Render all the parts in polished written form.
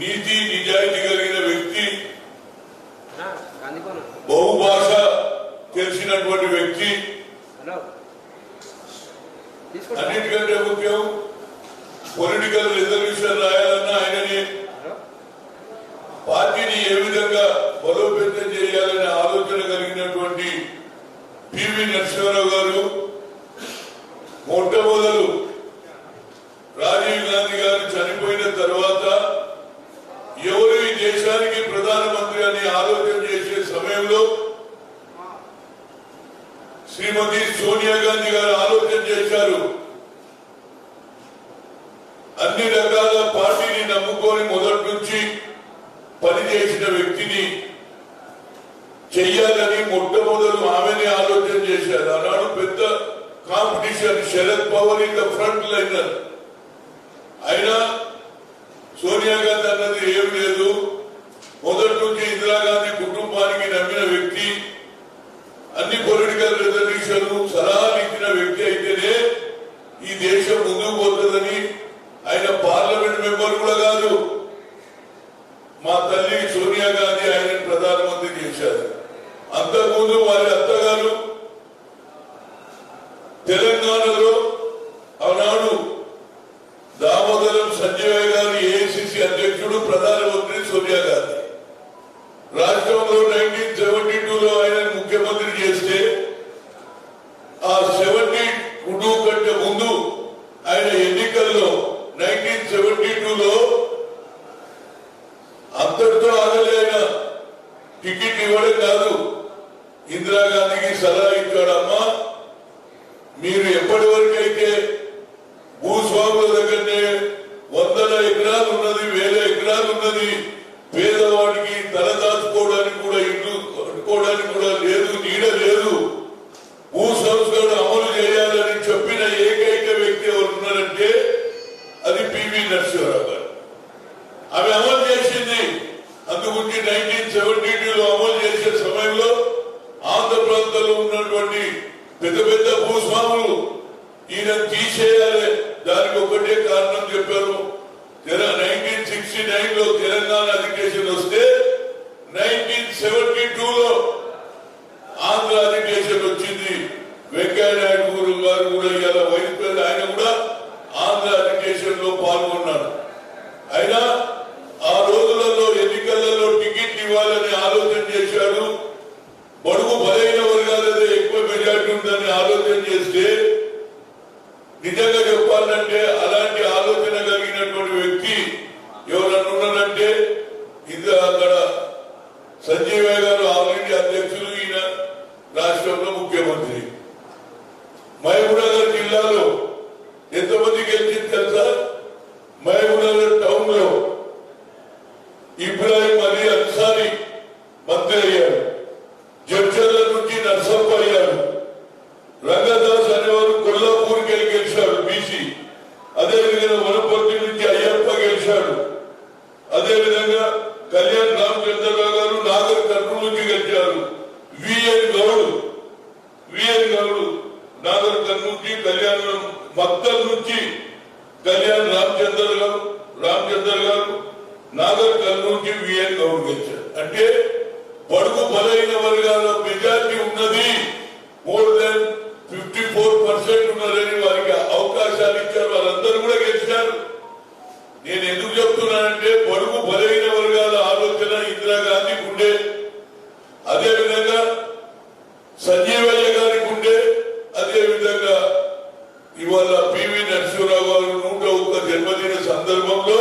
నీతి నిజాయితీ కలిగిన వ్యక్తి, బహుభాష తెలిసినటువంటి వ్యక్తి, అన్నిటికంటే ముఖ్యం పొలిటికల్ రిజల్యూషన్ రాయాలన్నా ఆయనని, పార్టీని ఏ విధంగా బలోపేతం చేయాలనే ఆలోచన కలిగినటువంటి పివి నరసింహారావు గారు మొట్టమొదలు రాజీవ్ గాంధీ గారు చనిపోయిన తర్వాత ఎవరు ఈ దేశానికి ప్రధానమంత్రి అని ఆలోచన చేసే సమయంలో శ్రీమతి సోనియా గాంధీ గారు ఆలోచన చేశారు. అన్ని రకాల పార్టీని నమ్ముకొని మొదటి నుంచి పనిచేసిన వ్యక్తిని చెయ్యాలని మొట్టమొదలు ఆమెనే ఆలోచన చేశారు. ఆనాడు పెద్ద competition, Sharad Pawar in the front liner. అయినా సోనియా గాంధీ అన్నది ఏం లేదు, మొదటి నుంచి ఇందిరాగాంధీ కుటుంబానికి నమ్మిన వ్యక్తి, అన్ని పొలిటికల్ రిజల్యూషన్ సలహాలు ఇచ్చిన వ్యక్తి అయితేనే ఈ దేశం ముందుకు పోతుందని. ఆయన పార్లమెంట్ మెంబర్ కూడా కాదు, మా తల్లి సోనియా గాంధీ ఆయన ప్రధానమంత్రి చేశారు. అంతకుముందు వారి అత్తగారు తెలంగాణలో ఆనాడు దామోదరం సంజయ్ గారు ఏఐసిసి అధ్యక్షుడు, ప్రధానమంత్రి సోనియా గాంధీ. రాష్ట్రంలో 1972లో ఆయన ముఖ్యమంత్రి చేస్తే ఆ 72 కంటే ముందు ఆయన ఎన్నికల్లో 1972లో అంతటితో ఆగలే. ఆయన టికెట్ ఇవ్వడం కాదు, ఇందిరాగాంధీకి సలహా ఇచ్చాడమ్మా, మీరు ఎప్పటి వరకు అయితే భూస్వాముల దగ్గరనే 100 ఎకరాలు ఉన్నది, 1000 ఎకరాలు ఉన్నది, పేదవాడికి తల దాచుకోవడానికి కూడా ఇల్లు కట్టుకోవడానికి కూడా లేదు, నీడ లేదు, భూ సంస్కరణ అమలు చేయాలని చెప్పిన ఏకైక వ్యక్తి ఎవరు ఉన్నారంటే అది పివి నరసింహారావు గారు. ఆమె అమలు చేసింది. అందుగురించి 1972లో అమలు చేసే సమయంలో ఆంధ్ర ప్రాంతంలో ఉన్నటువంటి పెద్ద పెద్ద భూస్వాములు ఈయన తీసేయాలి, దానికి ఒకటే కారణం చెప్పారు. 1969లో తెలంగాణ అజిటేషన్ వస్తే 1972లో ఆంధ్ర అజిటేషన్ వచ్చింది. వెంకయ్య నాయుడు గారు కూడా ఇలా వైస్ ప్రెసిడెంట్, ఆయన కూడా ఆంధ్ర అజిటేషన్ లో పాల్గొన్నాడు. అయినా ఆ రోజులలో ఎన్నికలలో టికెట్ ఇవ్వాలని ఆలోచన చేశాడు. బడుగు బలైన వర్గాలదే ఎక్కువ మెజార్టీ ఉందని ఆలోచన చేస్తే, నిజంగా చెప్పాలంటే అలాంటి ఆలోచన కలిగినటువంటి వ్యక్తి ఎవరన్నా ఉన్నారంటే ఇది అక్కడ సంజీవ్ గారు ఆల్ ఇండియా అధ్యక్షులు, ఈయన రాష్ట్రంలో ముఖ్యమంత్రి. మహబూబ్నగర్ జిల్లాలో ఎంతమంది గెలిచింది తెలుసా? మహబూబ్నగర్ టౌన్ లో ఇబ్రాహిం అలీ అన్సారీ మంత్రి అయ్యారు, జడ్చర్ల నుంచి నర్సప్ప అయ్యారు, రంగదాస్ అనేవారు కొల్లాపూర్కి వెళ్ళి గెలిచాడు బీసీ, అదేవిధంగా వనపర్తి నుంచి అయ్యప్ప గెలిచాడు, అదేవిధంగా కళ్యాణ్ రామచంద్రరావు గారు నాగర్ కర్నూలు నుంచి గెలిచారు, విఎన్ గౌడ్ నాగర్ కర్నూలు నుంచి, కళ్యాణ్ మక్తల్ నుంచి కళ్యాణ్ రామచంద్ర గారు నాగర్ కర్నూలు నుంచి విఎన్ గౌడ్ గెలిచారు. అంటే బడుగు బలైన వర్గాల మెజార్టీ ఉన్నది, మోర్ దాన్ 54% ఉన్నారని వారికి అవకాశాలు ఇచ్చారు. వాళ్ళందరూ కూడా గెలిచారు. నేను ఎందుకు చెప్తున్నానంటే బడుగు బలైన వర్గాల ఆలోచన ఇందిరాగాంధీకి ఉండే, అదేవిధంగా సంజీవయ్య గారికి ఉండే, అదేవిధంగా ఇవాళ పివి నరసింహారావు గారు 101వ జన్మదిన సందర్భంలో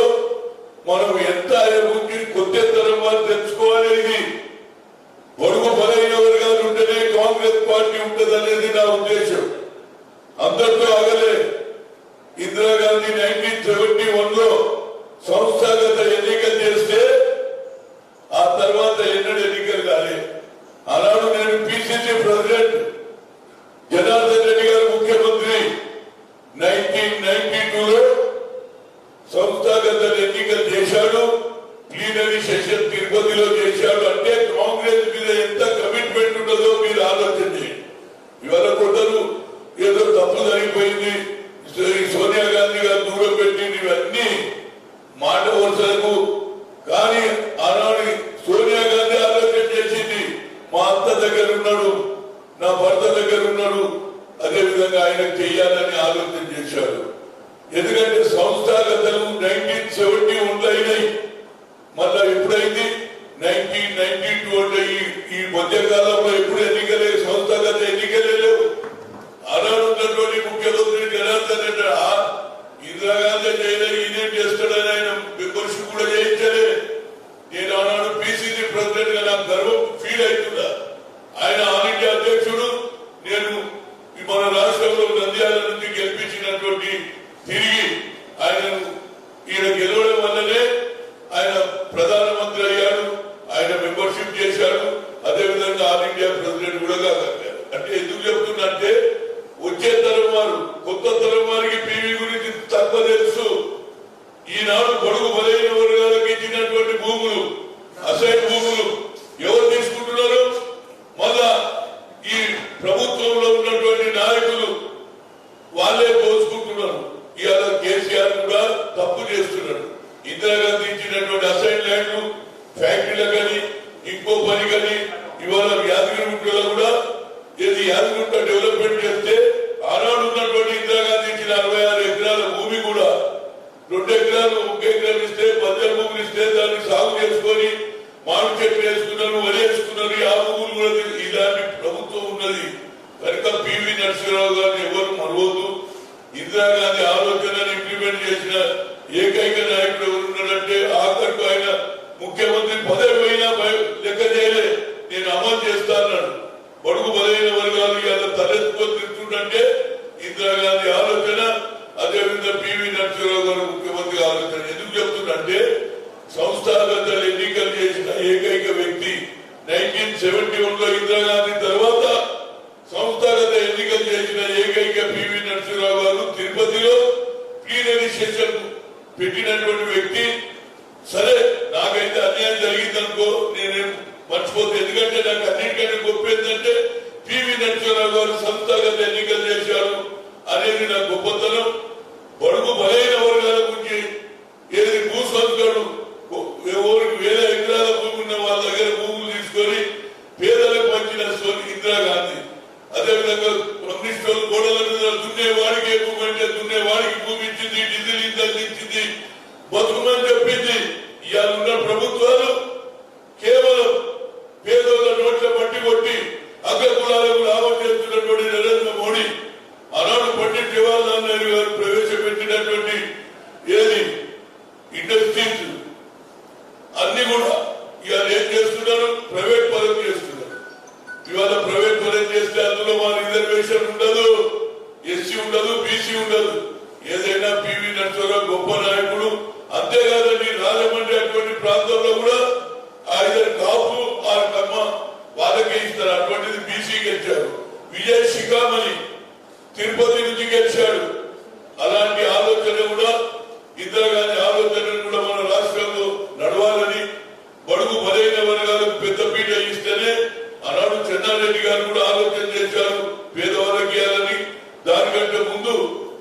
మనం ఎంత ఆయన గురించి కొత్త తరం వారు తెలుసుకోవాలి. ఇది బడుగు బలైన వర్గాలు ఉంటేనే కాంగ్రెస్ పార్టీ ఉంటుంది అనేది నా ఉద్దేశం. అందరితో ఆగలే. ఇందిరాగాంధీ 1971లో సంస్థాగత ఎన్నికలు చేస్తే ఆ తర్వాత ఎన్నడూ ఎన్నికలు కాలే. ఆనాడు నేను పిసిసి ప్రెసిడెంట్, జనార్దన్ రెడ్డి గారు ముఖ్యమంత్రి. 1992లో సంస్థాగత ఎన్నికలు చేశాడు, ప్లీనరీ సెషన్ తిరుపతిలో చేశాడు. అంటే కాంగ్రెస్ మీద ఎంత కమిట్మెంట్ ఉండదో మీరు ఆలోచన చేయండి. ఇవాళ కొందరు ఏదో తప్పు జరిగిపోయింది, సోనియా గాంధీ గారు దూరం పెట్టింది, ఇవన్నీ మాట వరుసలకు మా అత్త దగ్గర ఉన్నాడు, నా భర్త దగ్గర ఉన్నాడు, అదే విధంగా ఆయన చెయ్యాలని ఆలోచన చేశారు. ఎందుకంటే సంస్థాగతలు 1971 అయినాయి, మళ్ళా ఎప్పుడైంది 1992 అంటే ఈ మధ్యకాలంలో ఎప్పుడు ఎన్నికలే సంస్థాగత ఎన్నికలే లేవు. ఆనాడు ఉన్నటువంటి ముఖ్యమంత్రి జనార్దన్ రెడ్డి ఇందిరాగాంధీ చేయలే, ఈయనేం చేస్తాడని ఆయన మెంబర్షిప్ కూడా చేయించలే. నేను ఆనాడు పిసిసి ప్రెసిడెంట్ గా నాకు గర్వం ఫీల్ అవుతున్నా. ఆయన ఆల్ ఇండియా అధ్యక్షుడు, నేను మన రాష్ట్రంలో నంద్యాల నుంచి గెలిపించినటువంటి తిరిగి ఈయన గెలవడం వల్లనే ఆయన ప్రధానమంత్రి అయ్యాడు, ఆయన మెంబర్షిప్ చేశాడు, అదేవిధంగా ఆల్ ఇండియా ప్రెసిడెంట్ కూడా కాగలిగారు. అంటే ఎందుకు చెప్తున్నా అంటే వచ్చే తరం వారు, కొత్త తరం వారికి పివి గురించి తక్కువ తెలుసు. ఈనాడు పొడుగు బలైన వర్గాలకు ఇచ్చినటువంటి భూములు, అసైన్ భూములు ఎవరు తీసుకుంటున్నారు? మళ్ళా ఈ ప్రభుత్వంలో ఉన్నటువంటి నాయకులు వాళ్ళే దోచుకుంటున్నారు. ఇవాళ కేసీఆర్ కూడా తప్పు చేస్తున్నాడు. ఇందిరాగాంధీ ఇచ్చినటువంటి అసైన్ ల్యాండ్లు ఫ్యాక్టరీలకని ఇంకో పని కానీ ఇవాళ యాదగిరిగుట్టలో కూడా ఏది యాదగిరిగుట్ట డెవలప్మెంట్ చేస్తే ఆనాడు ఉన్నటువంటి ఇందిరాగాంధీ ఇచ్చిన 66 ఎకరాల భూమి కూడా 2 ఎకరాలు 1 ఎకరం ఇస్తే 10 భూములు ఇస్తే దాన్ని సాగు చేసుకొని మామిడి చెట్లు వేసుకున్నారు, వరి వేసుకున్నారు. ఆ భూములు కూడా ఇలాంటి ప్రభుత్వం ఉన్నది కనుక పివి నరసింహరావు గారిని ఎవరు మరవద్దు. ఇందిరాగాంధీ ఆలోచనను ఇంప్లిమెంట్ చేసిన ఏకైక నాయకుడు ఎవరున్నాడంటే ఆఖరికి ఆయన ముఖ్యమంత్రి పదవి అయినా లెక్క చేయలే, నేను అమలు చేస్తా అన్నాడు. బడుగు బలైన వర్గాలు ఇలా తలెత్తుకొని తింటుంటే ఇందిరాగాంధీ ఆలోచన, అదేవిధంగా పివి నరసింహరావు గారు ముఖ్యమంత్రి ఆలోచన. ఎందుకు చెప్తుందంటే సంస్థాగత ఎన్నికలు చేసిన ఏకైక వ్యక్తి 1971 లో ఇందిరాగాంధీ తర్వాత సంస్థాగత ఎన్నికలు చేసిన ఏకైక పివి నరసింహరావు గారు తిరుపతిలో ప్లీనరీ సెషన్ పెట్టినటువంటి వ్యక్తి. సరే నాకైతే అన్యాయం జరిగిందనుకో, నేనేం మర్చిపోతే, ఎందుకంటే నాకు అన్నిటికంటే గొప్ప ఏంటంటే పివి నరసింహరావు గారు సంస్థాగత ఎన్నికలు చేశారు అనేది నా గొప్పతనం. బడుగు బలైన వర్గాల గురించి ఏది భూస్వంతుడు ఎవరికి 1000 ఎకరాల భూమి ఉన్న వాళ్ళ దగ్గర భూములు తీసుకొని పేదలకు పంచిన ఇందిరాగాంధీ. అదేవిధంగా కమ్యూనిస్ట్ గోడల మీద దున్నేవాడికి భూమి అంటే దున్నేవాడికి భూమి ఇచ్చింది, డీజిల్ ఇంధనం ఇచ్చింది, బతుకుమని చెప్పింది. ఇవాళ ఉన్న ప్రభుత్వాలు కేవలం పేదోళ్ళ నోట్ల పట్టి కొట్టి అగ్ర కులాలకు లాభం చేస్తున్నటువంటి నరేంద్ర మోడీ ఆనాడు పండిట్ జవహర్లాల్ నెహ్రూ గారు ప్రవేశపెట్టినటువంటి ఏది ఇండస్ట్రీస్ అన్ని కూడా ఇవాళ ఏం చేస్తున్నారు? ప్రైవేట్ పరం చేస్తున్నారు. ఇవాళ ప్రైవేట్ పరం చేస్తే అందులో మా రిజర్వేషన్ ఉండదు, ఎస్సీ ఉండదు, బీసీ ఉండదు. ఏదైనా పివి నరసింహరావు గొప్ప నాయకుడు. అంతేకాదండి, రాజమండ్రి అటువంటి ప్రాంతంలో కూడా ఐదరు కాపు ఆ కమ్మ వాళ్ళకే ఇస్తారు, అటువంటిది బీసీ గెలిచారు. విజయ్ శిఖామణి తిరుపతి నుంచి గెలిచాడు. అలాంటి ఆలోచన కూడా ఇందిరాగాంధీ ఆలోచనను కూడా మన రాష్ట్రంలో నడవాలని, బడుగు బలైన వర్గాలకు పెద్దపీట ఇస్తేనే ఆనాడు చెన్నారెడ్డి గారు కూడా ఆలోచన చేశారు పేదవాళ్ళకి ఇవ్వాలని. దానికంటే ముందు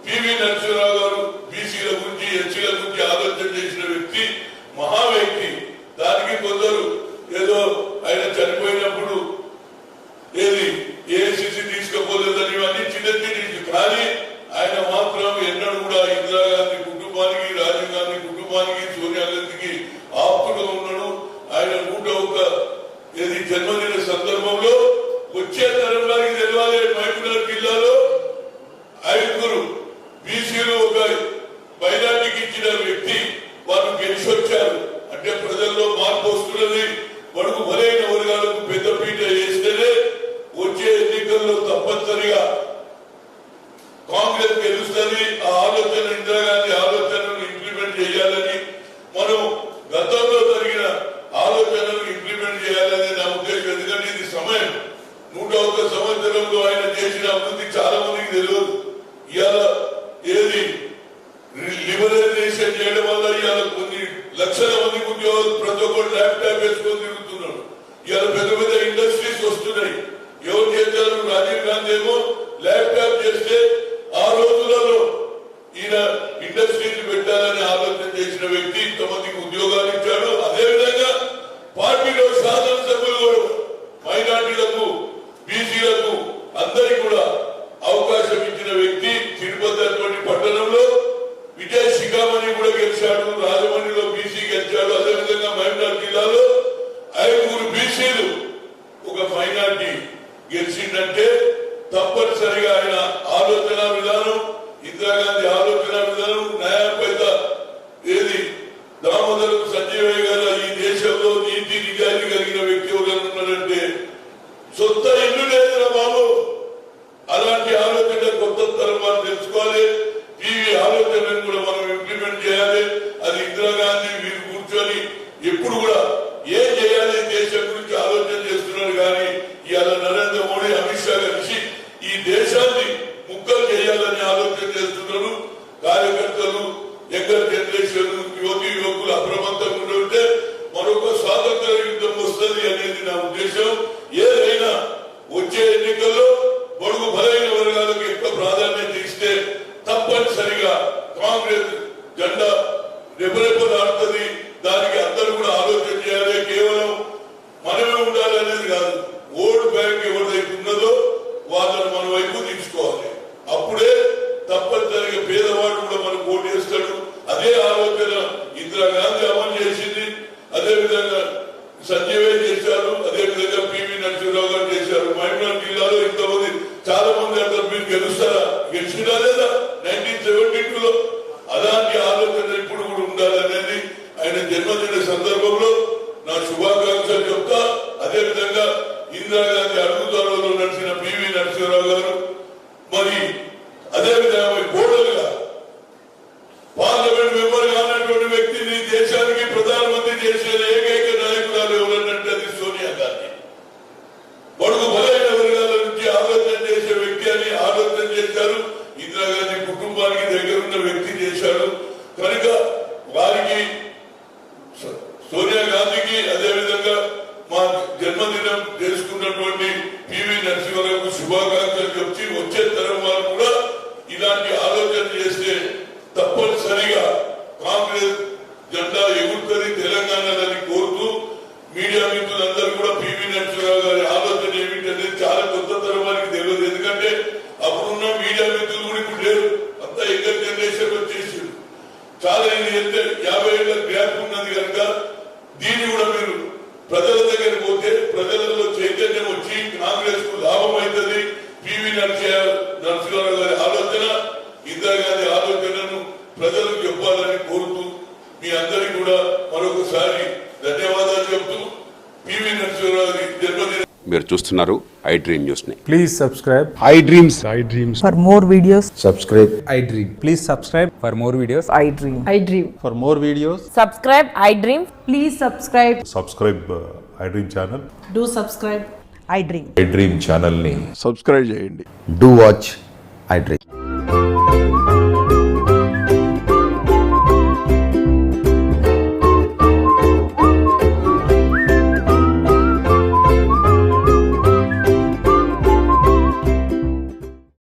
పివి నరసింహరావు గారు బీసీల గురించి, ఎస్సీల గురించి ఆలోచన చేసిన వ్యక్తి, మహా వ్యక్తి. దానికి కొందరు ఏదో ఆయన చనిపోయినప్పుడు ఏది ఏఐసిసి తీసుకపోలేదని ఇవన్నీ చిన్న చిన్న, కానీ ఆయన మాత్రం ఎన్నడూ కూడా ఇందిరాగాంధీ కుటుంబానికి, రాజీవ్ గాంధీ కుటుంబానికి, సోనియా గాంధీకి ఆప్తుగా ఉన్నాడు. ఆయన 101 జన్మదిన సందర్భంలో వచ్చే తరం వారికి తెలవాలి, మహబూబ్నగర్ జిల్లాలో 5 బీసీలు ఒక మైనార్టీకి ఇచ్చిన వ్యక్తి వారు గెలిచి వచ్చారు. అంటే ప్రజల్లో మార్పు వస్తున్నది. బడుగు బలైన వర్గాలకు పెద్దపీట వేస్తేనే వచ్చే ఎన్నికల్లో తప్పనిసరిగా కాంగ్రెస్ గెలుస్తుంది. ఆ ఆలోచన ఇందిరాగాంధీ ఆలోచనను ఇంప్లిమెంట్ చేయాలని, మనం గతంలో జరిగిన ఆలోచనలు ఇంప్లిమెంట్ చేయాలని నా ఉద్దేశం. ఎందుకంటే ఇది సమయం. 101 సంవత్సరంలో ఆయన చేసిన అభివృద్ధి చాలా మందికి తెలియదు. ఇవాళ ఏది లిబరలైజేషన్ చేయడం వల్ల ఇవాళ కొన్ని లక్షల మందికి ఉద్యోగాలు, ప్రతి ఒక్కరు ల్యాప్టాప్ వేసుకొని తిరుగుతున్నారు. ఇవాళ పెద్ద పెద్ద ఇండస్ట్రీస్ వస్తున్నాయి. ఎవరు చేశారు? రాజీవ్ గాంధీ ఏమో ల్యాప్టాప్ చేస్తే ఆ రోజులలో ఈయన ఇండస్ట్రీస్ పెట్టాలని ఆలోచన చేసిన వ్యక్తి, ఇంతమందికి ఉద్యోగాలు ఇచ్చాడు. అదేవిధంగా పార్టీలో శాసనసభ్యులు కూడా మైనార్టీ మైనారిటీలకు బీసీలకు అందరికీ కూడా అవకాశం ఇచ్చిన వ్యక్తి. తిరుపతి అటువంటి పట్టణంలో విజయ శిఖామణి కూడా గెలిచాడు, రాజమండ్రిలో బీసీ గెలిచాడు. అదేవిధంగా మహబూబ్నగర్ జిల్లాలో 5 బీసీలు ఒక మైనారిటీ గెలిచిందంటే తప్పనిసరిగా ఆయన ఆలోచన విధానం, ఇందిరాగాంధీ ఆలోచన విధానం, న్యాయపైత ఏది దామోదరం సంజయ్ గారు ఈ దేశంలో నీతి నిజాయితీ కలిగిన వ్యక్తి ఎవరైనా ఉన్నారంటే సొంత ఇల్లు లేదురా బాబు. అలాంటి ఆలోచన కొత్త తరం మనం తెలుసుకోవాలి. ఈ ఆలోచనను కూడా మనం ఇంప్లిమెంట్ చేయాలి. అది ఇందిరాగాంధీ వీరు కూర్చొని ఎప్పుడు కూడా ఏం చేయాలి దేశం గురించి ఆలోచన చేస్తున్నారు. కానీ ఇవాళ నరేంద్ర మోడీ, అమిత్ షా కలిసి ఈ దేశాన్ని ముక్కలు చేయాలని ఆలోచన చేస్తున్నారు. కార్యకర్తలు, యంగర్ జనరేషన్, యువతి యువకులు అప్రమత్తంగా ఉంటే మరొక స్వాతంత్ర యుద్ధం వస్తుంది అనేది నా ఉద్దేశం. ఏదైనా వచ్చే ఎన్నికల్లో బడుగు బలైన వర్గాలకు ఎక్కువ ప్రాధాన్యత ఇస్తే తప్పనిసరిగా కాంగ్రెస్ జెండా రెపరెపలాడుతుంది. దానికి అందరూ కూడా ఆలోచన చేయాలి. కేవలం మనమే ఉండాలి అనేది కాదు. ఓటు బ్యాంక్ ఎవరిదైతే ఉన్నదో వాళ్ళని మన వైపు తీసుకోవాలి. అప్పుడే తప్పనిసరిగా పేదవాడు కూడా మనకు ఓటు వేస్తాడు. అదే ఆలోచన ఇందిరాగాంధీ అమలు చేసింది. అదేవిధంగా సంజయ్ చేశారు. అదేవిధంగా పివి నరసింహరావు గారు చేశారు. మహబూబ్నగర్ జిల్లాలో ఇంతమంది చాలా మంది అంటారు మీరు గెలుస్తారా, గెలిచినా లేదా 1972లో. అలాంటి ఆలోచన ఇప్పుడు కూడా ఉండాలనేది ఆయన జన్మదిన సందర్భంలో నా శుభాకాంక్షలు చెప్తా. అదేవిధంగా ఇందిరాగాంధీ అడుగుదారులో నడిచిన పివి నరసింహరావు గారు, మరి అదేవిధంగా కోడలుగా పార్లమెంట్ మెంబర్ కానటువంటి వ్యక్తిని దేశానికి ప్రధానమంత్రి చేసే ఏకైక నాయకురాలు ఎవరన్నట్టు అది సోనియా గాంధీ. బడుగు బలైన వర్గాల నుంచి ఆలోచన చేసే వ్యక్తి అని ఆలోచన చేశారు. ఇందిరాగాంధీ కుటుంబానికి దగ్గరున్న వ్యక్తి చేశాడు. కనుక వారికి, సోనియా గాంధీకి, అదేవిధంగా మా జన్మదినం చేసుకున్నటువంటి పివి నరసింహరావుకు శుభాకాంక్షలు చెప్పి వచ్చే తరం వారు కూడా ఇలాంటి ఆలోచన చేస్తే తప్పనిసరిగా కాంగ్రెస్ జెండా ఎగురుతుంది తెలంగాణలని కోరుతూ మీడియా మిత్రులందరూ కూడా పివి నరసింహరావు గారి ఆలోచన ఏమిటనేది చాలా కొత్త తరం వారికి తెలియదు. ఎందుకంటే అప్పుడున్న మీడియా మిత్రులు కూడా ఇప్పుడు లేరు. అంతా యంగర్ జనరేషన్ వచ్చేసి చాలా ఎంత 50 ఏళ్ల గ్యాప్ ఉన్నది కనుక దీన్ని కూడా మీరు ప్రజల దగ్గర పోతే ప్రజలలో చైతన్యం వచ్చి కాంగ్రెస్ కు లాభం అవుతుంది. పివి నరసింహరావు గారి ఆలోచన, ఇందిరాగాంధీ ఆలోచనను ప్రజలకు చెప్పాలని కోరుతూ మీ అందరికీ కూడా మరొకసారి ధన్యవాదాలు చెప్తూ పివి నరసింహరావు గారి జన్మదిన. మీరు చూస్తున్నారు ఐ డ్రీమ్ న్యూస్ ని. Please subscribe I Dreams. For more videos, Subscribe. I Dream. Please subscribe for more videos. I dream. I dream. For more videos, Subscribe, I dream. Please subscribe. Subscribe I dream channel. Do subscribe. I dream. I dream ఛానల్ని subscribe చేయండి. Do watch I Dream.